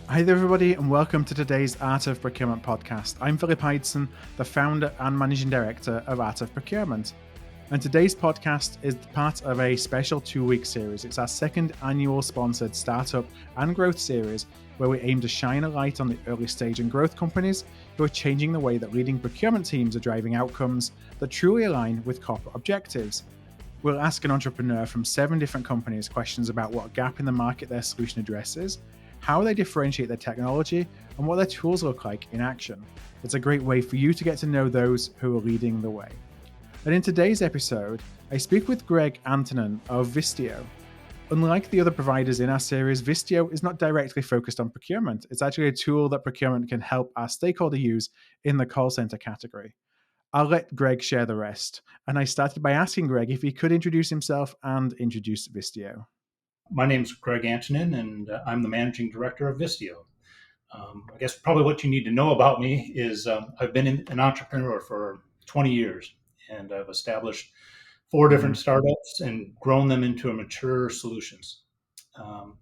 Hi there, everybody, and welcome to today's Art of Procurement podcast. I'm Phil Ideson, the founder and managing director of Art of Procurement. And today's podcast is part of a special 2-week series. It's our second annual sponsored startup and growth series where we aim to shine a light on the early stage and growth companies who are changing the way that leading procurement teams are driving outcomes that truly align with corporate objectives. We'll ask an entrepreneur from 7 different companies questions about what gap in the market their solution addresses, how they differentiate their technology, and what their tools look like in action. It's a great way for you to get to know those who are leading the way. And in today's episode, I speak with Gregg Antenen of Vistio. Unlike the other providers in our series, Vistio is not directly focused on procurement. It's actually a tool that procurement can help our stakeholder use in the call center category. I'll let Gregg share the rest. And I started by asking Gregg if he could introduce himself and introduce Vistio. My name's Gregg Antenen, and I'm the managing director of Vistio. I guess probably what you need to know about me is I've been an entrepreneur for 20 years, and I've established 4 different startups and grown them into mature solutions.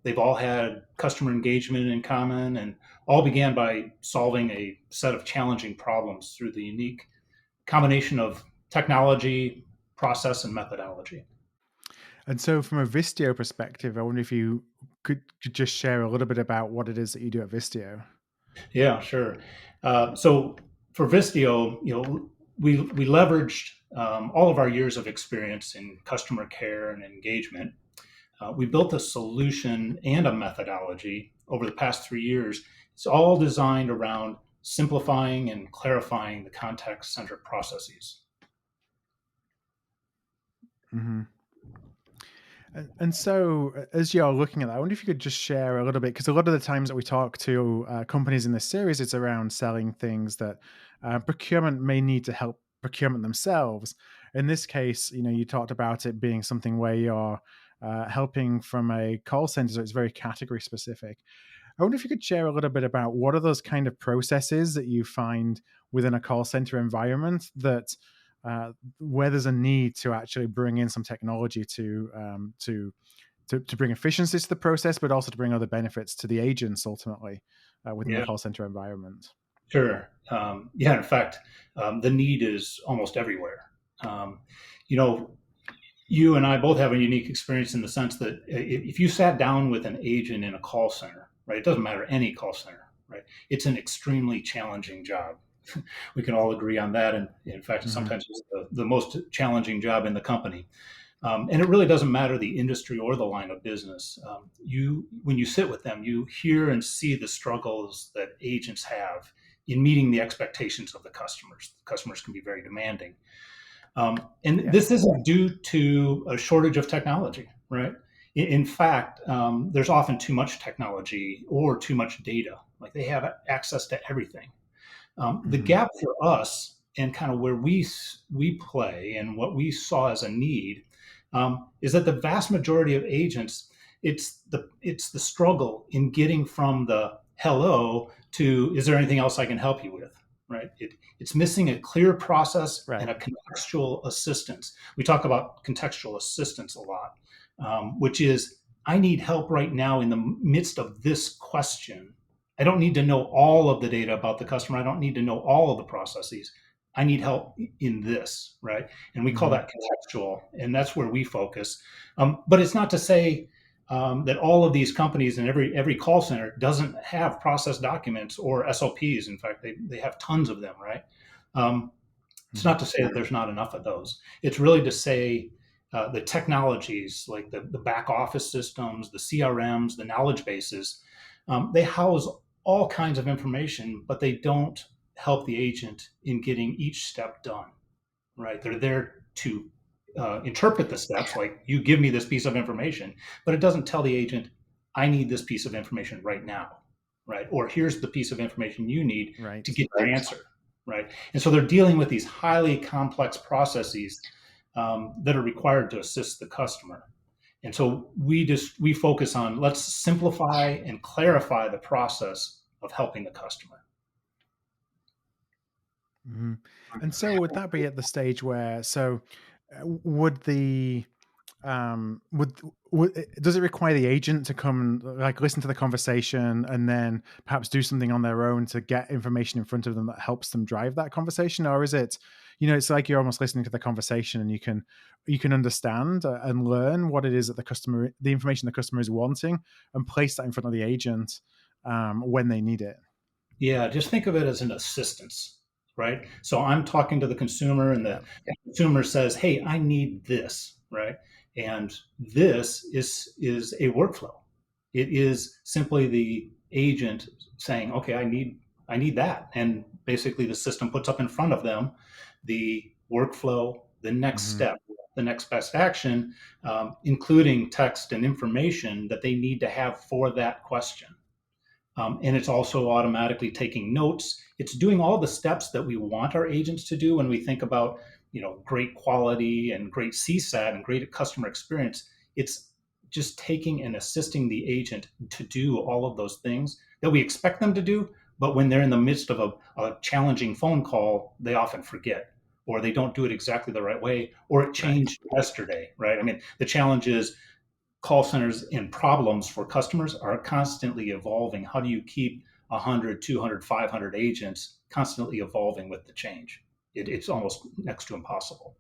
They've all had customer engagement in common and all began by solving a set of challenging problems through the unique combination of technology, process, and methodology. And so, from a Vistio perspective, I wonder if you could just share a little bit about what it is that you do at Vistio. Yeah, sure. So for Vistio, we leveraged all of our years of experience in customer care and engagement. We built a solution and a methodology over the past 3 years. It's all designed around simplifying and clarifying the context-centric processes. Mm-hmm. And so, as you're looking at that, I wonder if you could just share a little bit, because a lot of the times that we talk to companies in this series, it's around selling things that procurement may need to help procurement themselves. In this case, you talked about it being something where you're helping from a call center, so it's very category specific. I wonder if you could share a little bit about what are those kind of processes that you find within a call center environment that where there's a need to actually bring in some technology to bring efficiencies to the process, but also to bring other benefits to the agents ultimately within the Yeah, call center environment. sure. Yeah, in fact, the need is almost everywhere. Um, you know, you and I both have a unique experience in the sense that if you sat down with an agent in a call center, right, it doesn't matter any call center, right, it's an extremely challenging job. We can all agree on that. And in fact, Mm-hmm. sometimes it's the most challenging job in the company. And it really doesn't matter the industry or the line of business. When you sit with them, you hear and see the struggles that agents have in meeting the expectations of the customers. The customers can be very demanding. And Yeah. this isn't due to a shortage of technology, right? In fact, there's often too much technology or too much data. Like they have access to everything. The Mm-hmm. gap for us and kind of where we play and what we saw as a need is that the vast majority of agents, it's the struggle in getting from the hello to is there anything else I can help you with, right? It's missing a clear process and Right. a contextual assistance. We talk about contextual assistance a lot, which is I need help right now in the midst of this question. I don't need to know all of the data about the customer. I don't need to know all of the processes. I need help in this, right? And we call Mm-hmm. that contextual, and that's where we focus. But it's not to say that all of these companies and every call center doesn't have process documents or SOPs. In fact, they have tons of them, right? Um, it's Mm-hmm. not to say that there's not enough of those. It's really to say the technologies like the back office systems, the CRMs, the knowledge bases, they house all kinds of information, but they don't help the agent in getting each step done, right? They're there to interpret the steps, like you give me this piece of information, but it doesn't tell the agent, I need this piece of information right now, right? Or here's the piece of information you need to Right. get your answer, right? And so they're dealing with these highly complex processes that are required to assist the customer. And so we focus on let's simplify and clarify the process of helping the customer. Mm-hmm. And so, would that be at the stage where would the would, does it require the agent to come and like listen to the conversation and then perhaps do something on their own to get information in front of them that helps them drive that conversation? Or is it, it's like you're almost listening to the conversation and you can understand and learn what it is that the information the customer is wanting, and place that in front of the agent when they need it? Yeah, just think of it as an assistance, right? So I'm talking to the consumer, and Yeah. the consumer says, "Hey, I need this," right? And this is a workflow. It is simply the agent saying, "Okay, I need that," and basically the system puts up in front of them the workflow, the next Hmm. step, the next best action, including text and information that they need to have for that question. And it's also automatically taking notes. It's doing all the steps that we want our agents to do when we think about, great quality and great CSAT and great customer experience. It's just taking and assisting the agent to do all of those things that we expect them to do. But when they're in the midst of a challenging phone call, they often forget, or they don't do it exactly the right way, or it Right. changed yesterday, right? I mean, the challenge is call centers and problems for customers are constantly evolving. How do you keep 100, 200, 500 agents constantly evolving with the change? It's almost next to impossible.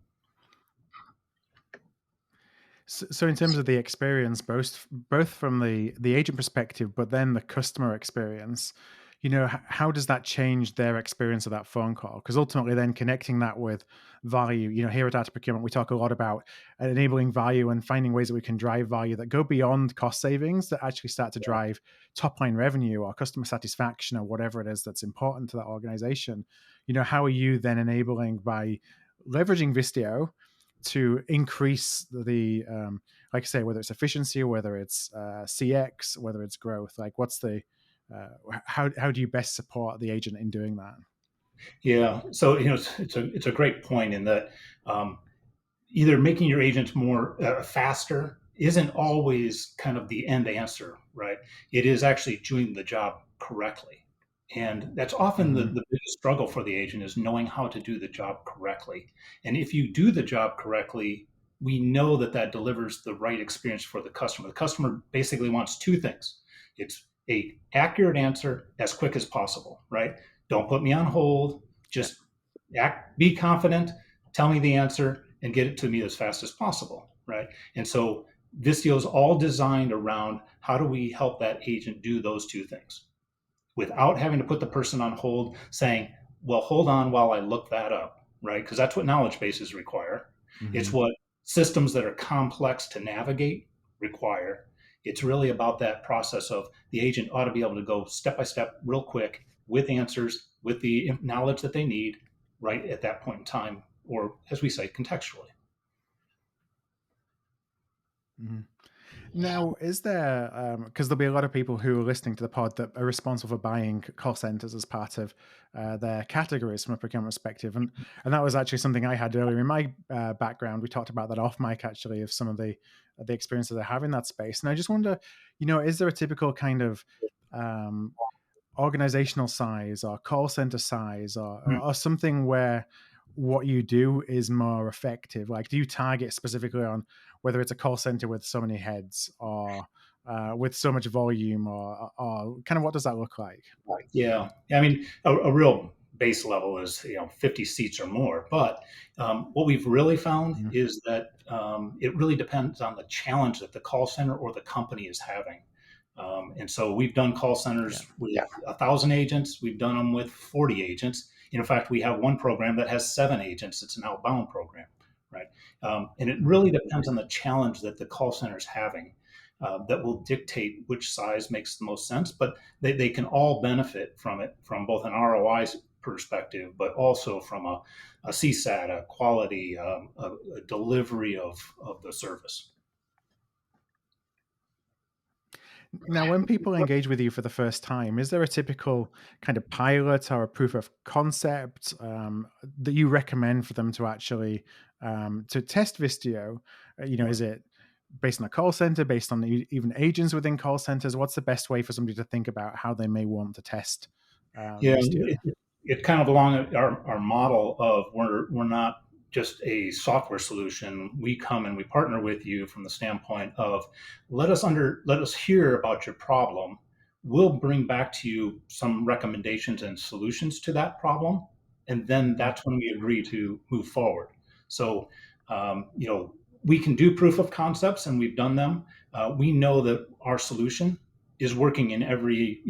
So in terms of the experience, both from the agent perspective, but then the customer experience, how does that change their experience of that phone call? Because ultimately, then connecting that with value. Here at Art of Procurement, we talk a lot about enabling value and finding ways that we can drive value that go beyond cost savings, that actually start to drive top line revenue or customer satisfaction or whatever it is that's important to that organization. How are you then enabling by leveraging Vistio to increase like I say, whether it's efficiency, whether it's CX, whether it's growth? Like, what's the how do you best support the agent in doing that? Yeah, so it's a great point in that um, either making your agents more faster isn't always kind of the end answer, right? It is actually doing the job correctly. And that's often the, Hmm. the biggest struggle for the agent is knowing how to do the job correctly. And if you do the job correctly, we know that that delivers the right experience for the customer. The customer basically wants two things. It's a accurate answer as quick as possible, right? Don't put me on hold. Yeah. Just be confident, tell me the answer, and get it to me as fast as possible, right? And so Vistio is all designed around how do we help that agent do those two things without having to put the person on hold saying, well, hold on while I look that up, right? Because that's what knowledge bases require. It's Hmm. what systems that are complex to navigate require. It's really about that process of the agent ought to be able to go step by step, real quick, with answers, with the knowledge that they need right at that point in time, or as we say, contextually. Hmm. Now, is there, because there'll be a lot of people who are listening to the pod that are responsible for buying call centers as part of their categories from a procurement perspective, and that was actually something I had earlier in my background. We talked about that off mic actually, of some of the experiences I have in that space, and I just wonder, is there a typical kind of um, organizational size or call center size, or something where what you do is more effective? Like, do you target specifically on whether it's a call center with so many heads, or with so much volume, or kind of what does that look like? Yeah, I mean, a real base level is 50 seats or more. But what we've really found Mhm. is that it really depends on the challenge that the call center or the company is having. And so we've done call Yeah. centers with 1,000 agents. We've done them with 40 agents. In fact, we have one program that has 7 agents. It's an outbound program, right? And it Mhm. really depends on the challenge that the call center is having. That will dictate which size makes the most sense. But they can all benefit from it from both an ROI perspective, but also from a CSAT, a quality, a delivery of the service. Now, when people engage with you for the first time, is there a typical kind of pilot or a proof of concept that you recommend for them to actually to test Vistio? Yeah. Is it based on a call center, based on even agents within call centers? What's the best way for somebody to think about how they may want to test Yeah, Vistio? it kind of along our model of we're not just a software solution. We come and we partner with you from the standpoint of let us hear about your problem. We'll bring back to you some recommendations and solutions to that problem, and then Mhm. that's when we agree to move forward. So, we can do proof of concepts, and we've done them. We know that our solution is working in every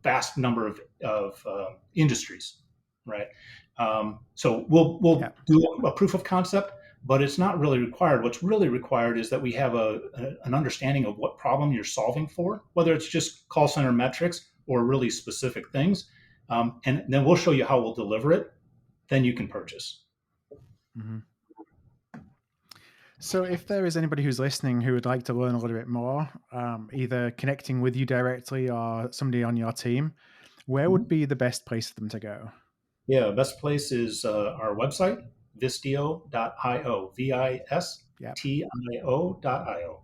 vast number of industries, right? So we'll Yeah. do a proof of concept, but it's not really required. What's really required is that we have an understanding of what problem you're solving for, whether it's just call center metrics or really specific things, and then we'll show you how we'll deliver it. Then you can purchase. Mhm. So, if there is anybody who's listening who would like to learn a little bit more, either connecting with you directly or somebody on your team, where would Mhm. be the best place for them to go? Yeah, best place is our website, Vistio.io, Yeah. Vistio.io.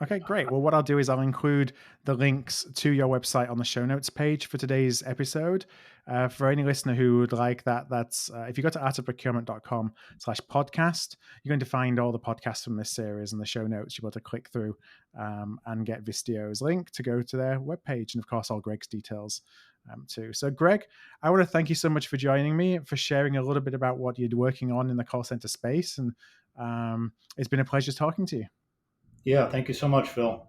Okay, great. Well, what I'll do is I'll include the links to your website on the show notes page for today's episode. For any listener who would like that, that's if you go to artofprocurement.com/podcast, you're going to find all the podcasts from this series and the show notes. You're able to click through and get Vistio's link to go to their webpage. And of course, all Gregg's details too. So, Gregg, I want to thank you so much for joining me, for sharing a little bit about what you're working on in the call center space. And it's been a pleasure talking to you. Yeah, thank you so much, Phil.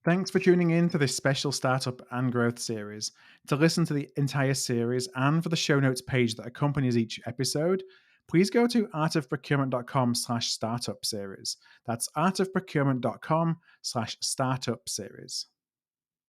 Thanks for tuning in to this special Startup and Growth series. To listen to the entire series and for the show notes page that accompanies each episode, please go to artofprocurement.com/startup series. That's artofprocurement.com/startup series.